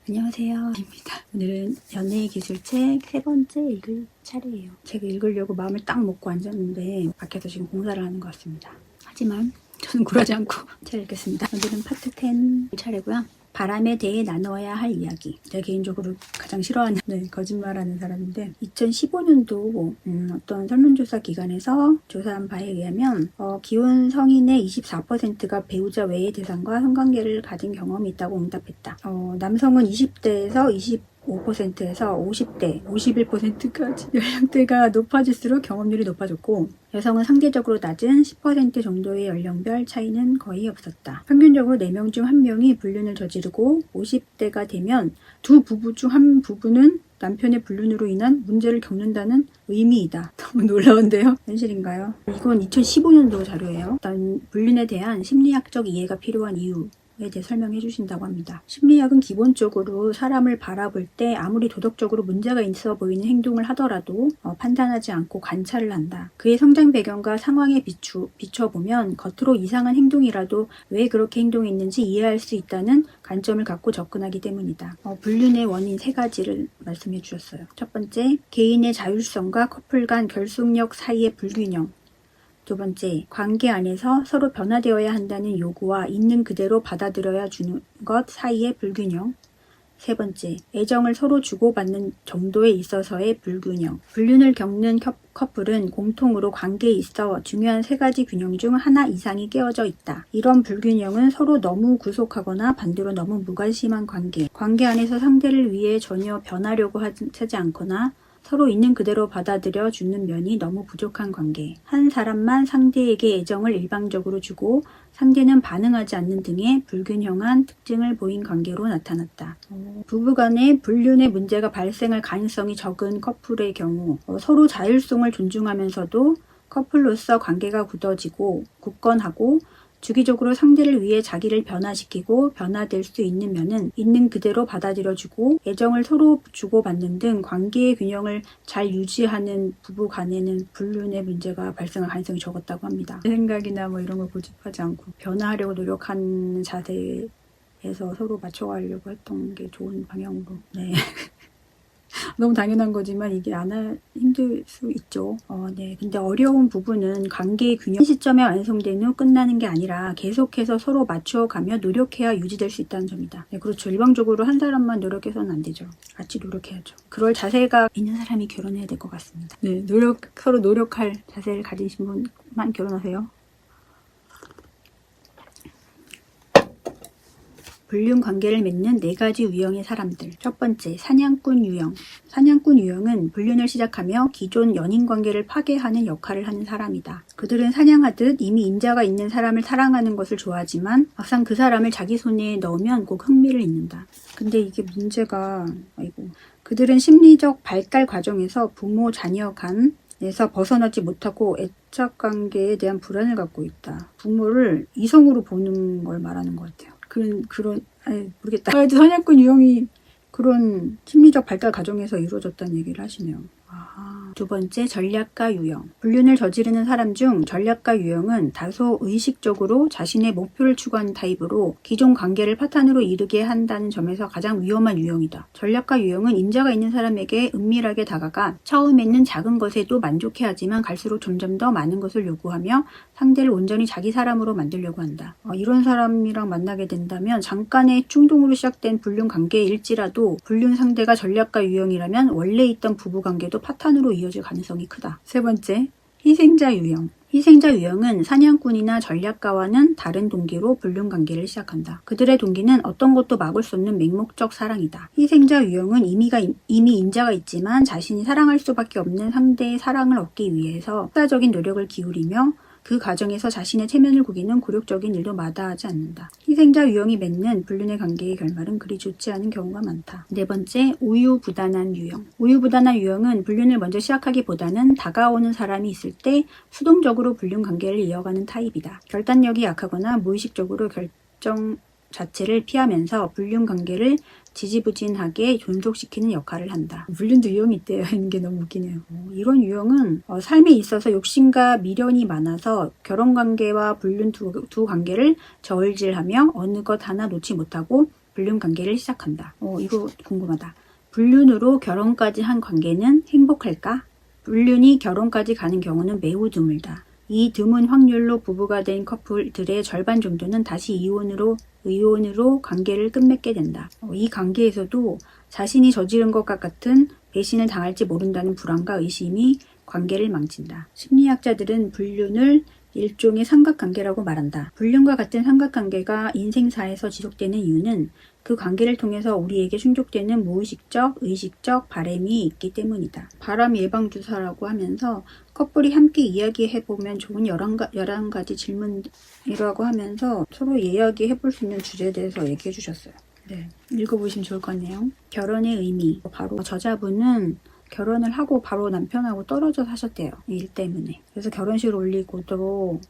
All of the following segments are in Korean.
안녕하세요. 입니다. 오늘은 연애기술책 3번째 읽을 차례예요. 제가 읽으려고 마음을 딱 먹고 앉았는데 밖에서 지금 공사를 하는 것 같습니다. 하지만 저는 굴하지 않고 잘 읽겠습니다. 오늘은 파트 10 차례고요. 바람에 대해 나눠야 할 이야기. 제가 개인적으로 가장 싫어하는 거짓말하는 사람인데 2015년도 어떤 설문조사 기관에서 조사한 바에 의하면 기혼 성인의 24%가 배우자 외의 대상과 성관계를 가진 경험이 있다고 응답했다. 남성은 20대에서 25%에서 50대, 51%까지 연령대가 높아질수록 경험률이 높아졌고 여성은 상대적으로 낮은 10% 정도의 연령별 차이는 거의 없었다. 평균적으로 4명 중 1명이 불륜을 저지르고 50대가 되면 두 부부 중 한 부부는 남편의 불륜으로 인한 문제를 겪는다는 의미이다. 너무 놀라운데요? 현실인가요? 이건 2015년도 자료예요. 일단 불륜에 대한 심리학적 이해가 필요한 이유에 대해 설명해 주신다고 합니다. 심리학은 기본적으로 사람을 바라볼 때 아무리 도덕적으로 문제가 있어 보이는 행동을 하더라도 판단하지 않고 관찰을 한다. 그의 성장 배경과 상황에 비춰보면 겉으로 이상한 행동이라도 왜 그렇게 행동했는지 이해할 수 있다는 관점을 갖고 접근하기 때문이다. 불륜의 원인 3가지를 말씀해 주셨어요. 첫 번째, 개인의 자율성과 커플 간 결속력 사이의 불균형. 두 번째, 관계 안에서 서로 변화되어야 한다는 요구와 있는 그대로 받아들여야 주는 것 사이의 불균형. 세 번째, 애정을 서로 주고받는 정도에 있어서의 불균형. 불륜을 겪는 커플은 공통으로 관계에 있어 중요한 3가지 균형 중 하나 이상이 깨어져 있다. 이런 불균형은 서로 너무 구속하거나 반대로 너무 무관심한 관계 안에서 상대를 위해 전혀 변하려고 하지 않거나 서로 있는 그대로 받아들여 주는 면이 너무 부족한 관계. 한 사람만 상대에게 애정을 일방적으로 주고 상대는 반응하지 않는 등의 불균형한 특징을 보인 관계로 나타났다. 부부간에 불륜의 문제가 발생할 가능성이 적은 커플의 경우 서로 자율성을 존중하면서도 커플로서 관계가 굳건하고 주기적으로 상대를 위해 자기를 변화시키고 변화될 수 있는 면은 있는 그대로 받아들여주고 애정을 서로 주고받는 등 관계의 균형을 잘 유지하는 부부 간에는 불륜의 문제가 발생할 가능성이 적었다고 합니다. 생각이나 이런 걸 고집하지 않고 변화하려고 노력하는 자세에서 서로 맞춰가려고 했던 게 좋은 방향으로. 네. 너무 당연한 거지만 이게 힘들 수 있죠. 근데 어려운 부분은 관계의 균형 시점에 완성된 후 끝나는 게 아니라 계속해서 서로 맞춰가며 노력해야 유지될 수 있다는 점이다. 네, 그렇죠. 일방적으로 한 사람만 노력해서는 안 되죠. 같이 노력해야죠. 그럴 자세가 있는 사람이 결혼해야 될 것 같습니다. 네, 서로 노력할 자세를 가지신 분만 결혼하세요. 불륜 관계를 맺는 4가지 유형의 사람들. 첫 번째, 사냥꾼 유형. 사냥꾼 유형은 불륜을 시작하며 기존 연인 관계를 파괴하는 역할을 하는 사람이다. 그들은 사냥하듯 이미 인자가 있는 사람을 사랑하는 것을 좋아하지만 막상 그 사람을 자기 손에 넣으면 꼭 흥미를 잊는다. 근데 이게 문제가 그들은 심리적 발달 과정에서 부모 자녀 간에서 벗어나지 못하고 애착관계에 대한 불안을 갖고 있다. 부모를 이성으로 보는 걸 말하는 것 같아요. 모르겠다. 그래도 사냥꾼 유형이 그런 심리적 발달 과정에서 이루어졌다는 얘기를 하시네요. 두 번째, 전략가 유형. 불륜을 저지르는 사람 중 전략가 유형은 다소 의식적으로 자신의 목표를 추구하는 타입으로 기존 관계를 파탄으로 이르게 한다는 점에서 가장 위험한 유형이다. 전략가 유형은 인자가 있는 사람에게 은밀하게 다가가 처음에는 작은 것에도 만족해하지만 갈수록 점점 더 많은 것을 요구하며 상대를 온전히 자기 사람으로 만들려고 한다. 이런 사람이랑 만나게 된다면 잠깐의 충동으로 시작된 불륜 관계일지라도 불륜 상대가 전략가 유형이라면 원래 있던 부부 관계도 파탄으로 이어질 가능성이 크다. 세 번째, 희생자 유형. 희생자 유형은 사냥꾼이나 전략가와는 다른 동기로 불륜 관계를 시작한다. 그들의 동기는 어떤 것도 막을 수 없는 맹목적 사랑이다. 희생자 유형은 이미 인자가 있지만 자신이 사랑할 수밖에 없는 상대의 사랑을 얻기 위해서 역사적인 노력을 기울이며 그 과정에서 자신의 체면을 구기는 굴욕적인 일도 마다하지 않는다. 희생자 유형이 맺는 불륜의 관계의 결말은 그리 좋지 않은 경우가 많다. 네 번째, 우유부단한 유형. 우유부단한 유형은 불륜을 먼저 시작하기보다는 다가오는 사람이 있을 때 수동적으로 불륜 관계를 이어가는 타입이다. 결단력이 약하거나 무의식적으로 결정 자체를 피하면서 불륜 관계를 지지부진하게 존속시키는 역할을 한다. 불륜도 유형이 있대요. 하는 게 너무 웃기네요. 이런 유형은 삶에 있어서 욕심과 미련이 많아서 결혼관계와 불륜 두 관계를 저울질하며 어느 것 하나 놓지 못하고 불륜 관계를 시작한다. 이거 궁금하다. 불륜으로 결혼까지 한 관계는 행복할까? 불륜이 결혼까지 가는 경우는 매우 드물다. 이 드문 확률로 부부가 된 커플들의 절반 정도는 다시 이혼으로 관계를 끝맺게 된다. 이 관계에서도 자신이 저지른 것과 같은 배신을 당할지 모른다는 불안과 의심이 관계를 망친다. 심리학자들은 불륜을 일종의 삼각관계라고 말한다. 불륜과 같은 삼각관계가 인생사에서 지속되는 이유는 그 관계를 통해서 우리에게 충족되는 무의식적, 의식적 바람이 있기 때문이다. 바람 예방주사라고 하면서 커플이 함께 이야기해보면 좋은 11가지 질문이라고 하면서 서로 이야기해볼 수 있는 주제에 대해서 얘기해 주셨어요. 네, 읽어보시면 좋을 것 같네요. 결혼의 의미. 바로 저자분은 결혼을 하고 바로 남편하고 떨어져 사셨대요. 일 때문에. 그래서 결혼식을 올리고도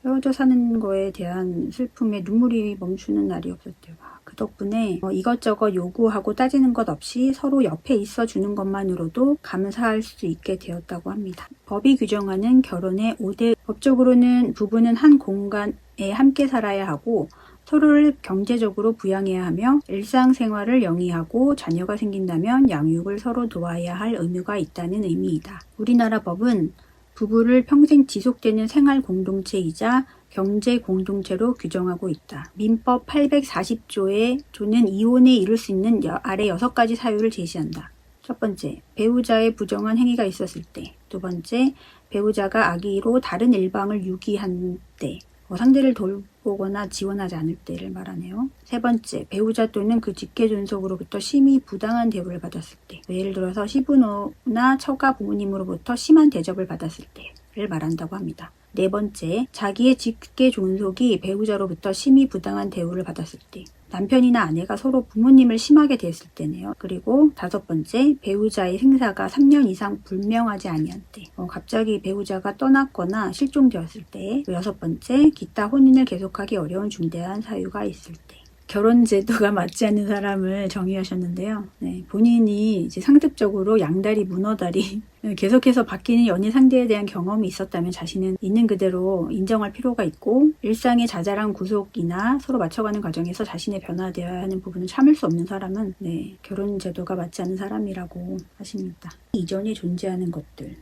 헤어져 사는 거에 대한 슬픔에 눈물이 멈추는 날이 없었대요. 그 덕분에 이것저것 요구하고 따지는 것 없이 서로 옆에 있어 주는 것만으로도 감사할 수 있게 되었다고 합니다. 법이 규정하는 결혼의 5대 법적으로는 부부는 한 공간에 함께 살아야 하고 서로를 경제적으로 부양해야 하며 일상생활을 영위하고 자녀가 생긴다면 양육을 서로 도와야 할 의무가 있다는 의미이다. 우리나라 법은 부부를 평생 지속되는 생활 공동체이자 경제 공동체로 규정하고 있다. 민법 840조는 이혼에 이를 수 있는 아래 6가지 사유를 제시한다. 첫 번째, 배우자의 부정한 행위가 있었을 때. 두 번째, 배우자가 악의로 다른 일방을 유기한 때. 상대를 돌보거나 지원하지 않을 때를 말하네요. 세 번째, 배우자 또는 그 직계존속으로부터 심히 부당한 대우를 받았을 때. 예를 들어서 시부모나 처가 부모님으로부터 심한 대접을 받았을 때를 말한다고 합니다. 네 번째, 자기의 직계존속이 배우자로부터 심히 부당한 대우를 받았을 때. 남편이나 아내가 서로 부모님을 심하게 대했을 때네요. 그리고 다섯 번째, 배우자의 생사가 3년 이상 불명하지 아니한 때. 갑자기 배우자가 떠났거나 실종되었을 때. 여섯 번째, 기타 혼인을 계속하기 어려운 중대한 사유가 있을 때. 결혼 제도가 맞지 않는 사람을 정의하셨는데요. 본인이 이제 상습적으로 양다리, 문어다리 계속해서 바뀌는 연애 상대에 대한 경험이 있었다면 자신은 있는 그대로 인정할 필요가 있고 일상의 자잘한 구속이나 서로 맞춰가는 과정에서 자신의 변화되어야 하는 부분을 참을 수 없는 사람은 결혼 제도가 맞지 않는 사람이라고 하십니다. 이전에 존재하는 것들.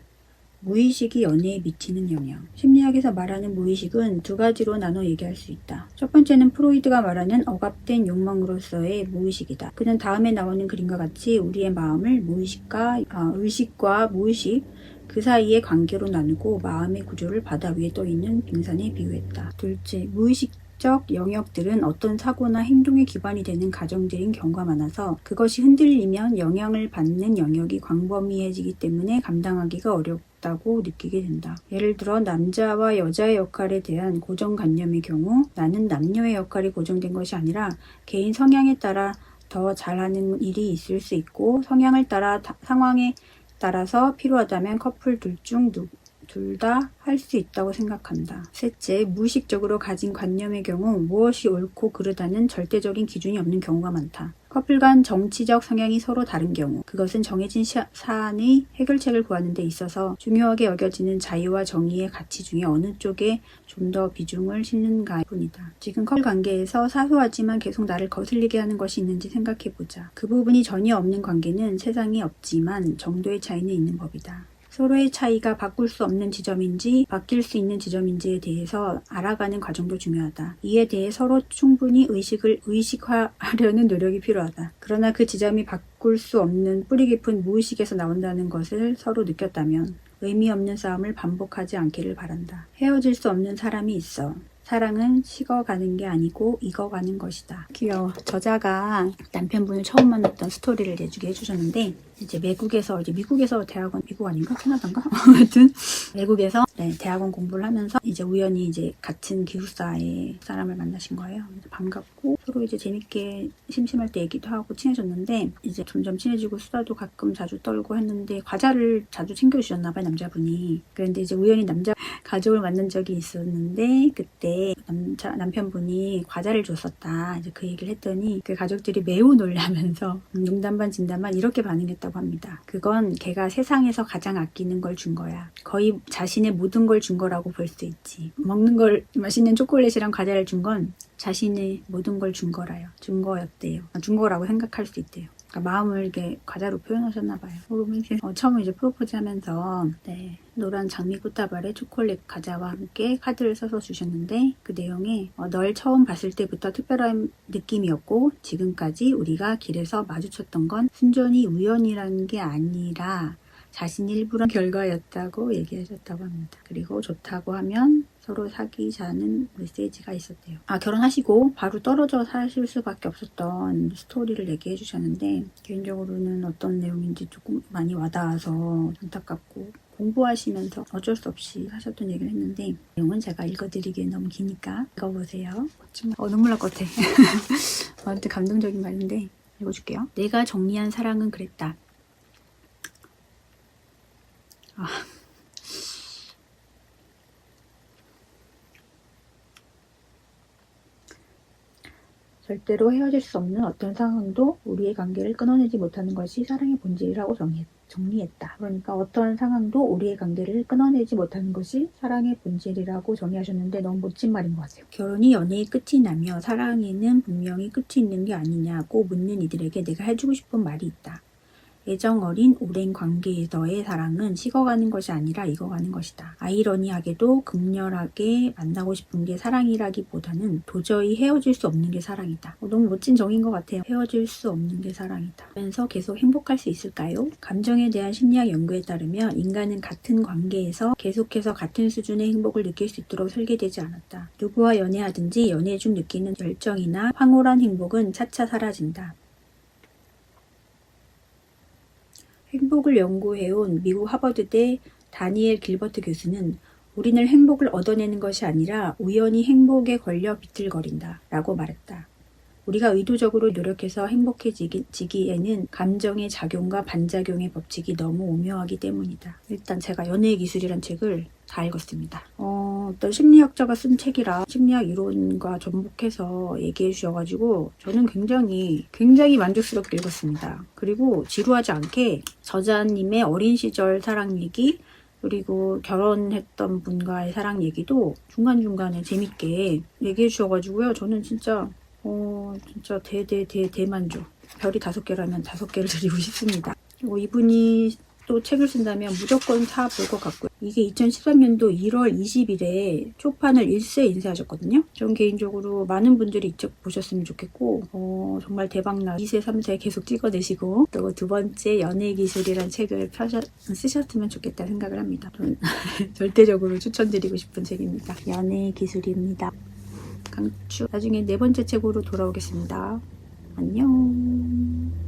무의식이 연애에 미치는 영향. 심리학에서 말하는 무의식은 두 가지로 나눠 얘기할 수 있다. 첫 번째는 프로이드가 말하는 억압된 욕망으로서의 무의식이다. 그는 다음에 나오는 그림과 같이 우리의 마음을 의식과 무의식 그 사이의 관계로 나누고 마음의 구조를 바다 위에 떠있는 빙산에 비유했다. 둘째, 무의식적 영역들은 어떤 사고나 행동의 기반이 되는 가정들인 경우가 많아서 그것이 흔들리면 영향을 받는 영역이 광범위해지기 때문에 감당하기가 어렵다고 느끼게 된다. 예를 들어 남자와 여자의 역할에 대한 고정관념의 경우 나는 남녀의 역할이 고정된 것이 아니라 개인 성향에 따라 더 잘하는 일이 있을 수 있고 성향을 따라 상황에 따라서 필요하다면 커플 둘 중 둘 다 할 수 있다고 생각한다. 셋째, 무의식적으로 가진 관념의 경우 무엇이 옳고 그르다는 절대적인 기준이 없는 경우가 많다. 커플 간 정치적 성향이 서로 다른 경우 그것은 정해진 사안의 해결책을 구하는 데 있어서 중요하게 여겨지는 자유와 정의의 가치 중에 어느 쪽에 좀 더 비중을 싣는가일 뿐이다. 지금 커플 관계에서 사소하지만 계속 나를 거슬리게 하는 것이 있는지 생각해보자. 그 부분이 전혀 없는 관계는 세상에 없지만 정도의 차이는 있는 법이다. 서로의 차이가 바꿀 수 없는 지점인지 바뀔 수 있는 지점인지에 대해서 알아가는 과정도 중요하다. 이에 대해 서로 충분히 의식화하려는 노력이 필요하다. 그러나 그 지점이 바꿀 수 없는 뿌리 깊은 무의식에서 나온다는 것을 서로 느꼈다면 의미 없는 싸움을 반복하지 않기를 바란다. 헤어질 수 없는 사람이 있어. 사랑은 식어가는 게 아니고 익어가는 것이다. 귀여워. 저자가 남편분을 처음 만났던 스토리를 내주게 해주셨는데 이제 미국에서 대학원, 미국 아닌가? 캐나다인가? 하여튼 외국에서 대학원 공부를 하면서 이제 우연히 이제 같은 기숙사의 사람을 만나신 거예요. 반갑고 서로 이제 재밌게 심심할 때 얘기도 하고 친해졌는데 이제 점점 친해지고 수다도 가끔 자주 떨고 했는데 과자를 자주 챙겨주셨나 봐요, 남자분이. 그런데 이제 우연히 남자 가족을 만난 적이 있었는데 그때 때 남편분이 과자를 줬었다. 이제 그 얘기를 했더니 그 가족들이 매우 놀라면서 농담 반 진담 반 이렇게 반응했다고 합니다. 그건 걔가 세상에서 가장 아끼는 걸 준 거야. 거의 자신의 모든 걸 준 거라고 볼 수 있지. 먹는 걸 맛있는 초콜릿이랑 과자를 준 건 자신의 모든 걸 준 거였대요. 준 거라고 생각할 수 있대요. 그러니까 마음을 이렇게 과자로 표현하셨나 봐요. 처음 이제 프로포즈 하면서 노란 장미 꽃다발에 초콜릿 과자와 함께 카드를 써서 주셨는데 그 내용에 널 처음 봤을 때부터 특별한 느낌이었고 지금까지 우리가 길에서 마주쳤던 건 순전히 우연이라는 게 아니라 자신이 일부러 결과였다고 얘기하셨다고 합니다. 그리고 좋다고 하면 서로 사귀자는 메시지가 있었대요. 결혼하시고 바로 떨어져 사실 수밖에 없었던 스토리를 얘기해 주셨는데 개인적으로는 어떤 내용인지 조금 많이 와닿아서 안타깝고 공부하시면서 어쩔 수 없이 하셨던 얘기를 했는데 내용은 제가 읽어드리기엔 너무 기니까 읽어보세요. 눈물 날 것 같아. 아무튼 감동적인 말인데 읽어줄게요. 내가 정리한 사랑은 그랬다. 절대로 헤어질 수 없는 어떤 상황도 우리의 관계를 끊어내지 못하는 것이 사랑의 본질이라고 정리했다. 그러니까 어떤 상황도 우리의 관계를 끊어내지 못하는 것이 사랑의 본질이라고 정리하셨는데 너무 멋진 말인 것 같아요. 결혼이 연애의 끝이 나며 사랑에는 분명히 끝이 있는 게 아니냐고 묻는 이들에게 내가 해주고 싶은 말이 있다. 애정 어린 오랜 관계에서의 사랑은 식어가는 것이 아니라 익어가는 것이다. 아이러니하게도 극렬하게 만나고 싶은 게 사랑이라기보다는 도저히 헤어질 수 없는 게 사랑이다. 너무 멋진 정의인 것 같아요. 헤어질 수 없는 게 사랑이다. 그러면서 계속 행복할 수 있을까요? 감정에 대한 심리학 연구에 따르면 인간은 같은 관계에서 계속해서 같은 수준의 행복을 느낄 수 있도록 설계되지 않았다. 누구와 연애하든지 연애 중 느끼는 열정이나 황홀한 행복은 차차 사라진다. 행복을 연구해온 미국 하버드대 다니엘 길버트 교수는 우리는 행복을 얻어내는 것이 아니라 우연히 행복에 걸려 비틀거린다 라고 말했다. 우리가 의도적으로 노력해서 행복해지기에는 감정의 작용과 반작용의 법칙이 너무 오묘하기 때문이다. 일단 제가 연애의 기술이란 책을 다 읽었습니다. 어떤 심리학자가 쓴 책이라 심리학 이론과 접목해서 얘기해 주셔가지고 저는 굉장히 만족스럽게 읽었습니다. 그리고 지루하지 않게 저자님의 어린 시절 사랑 얘기 그리고 결혼했던 분과의 사랑 얘기도 중간중간에 재밌게 얘기해 주셔가지고요. 저는 진짜 대만족. 별이 5개라면 5개를 드리고 싶습니다. 이분이 또 책을 쓴다면 무조건 사볼 것 같고요. 이게 2013년도 1월 20일에 초판을 1세 인쇄하셨거든요. 전 개인적으로 많은 분들이 이 책 보셨으면 좋겠고 정말 대박나 2세, 3세 계속 찍어내시고 또 두 번째 연애의 기술이란 책을 쓰셨으면 좋겠다 생각을 합니다. 저는 절대적으로 추천드리고 싶은 책입니다. 연애의 기술입니다. 강추. 나중에 4번째 책으로 돌아오겠습니다. 안녕.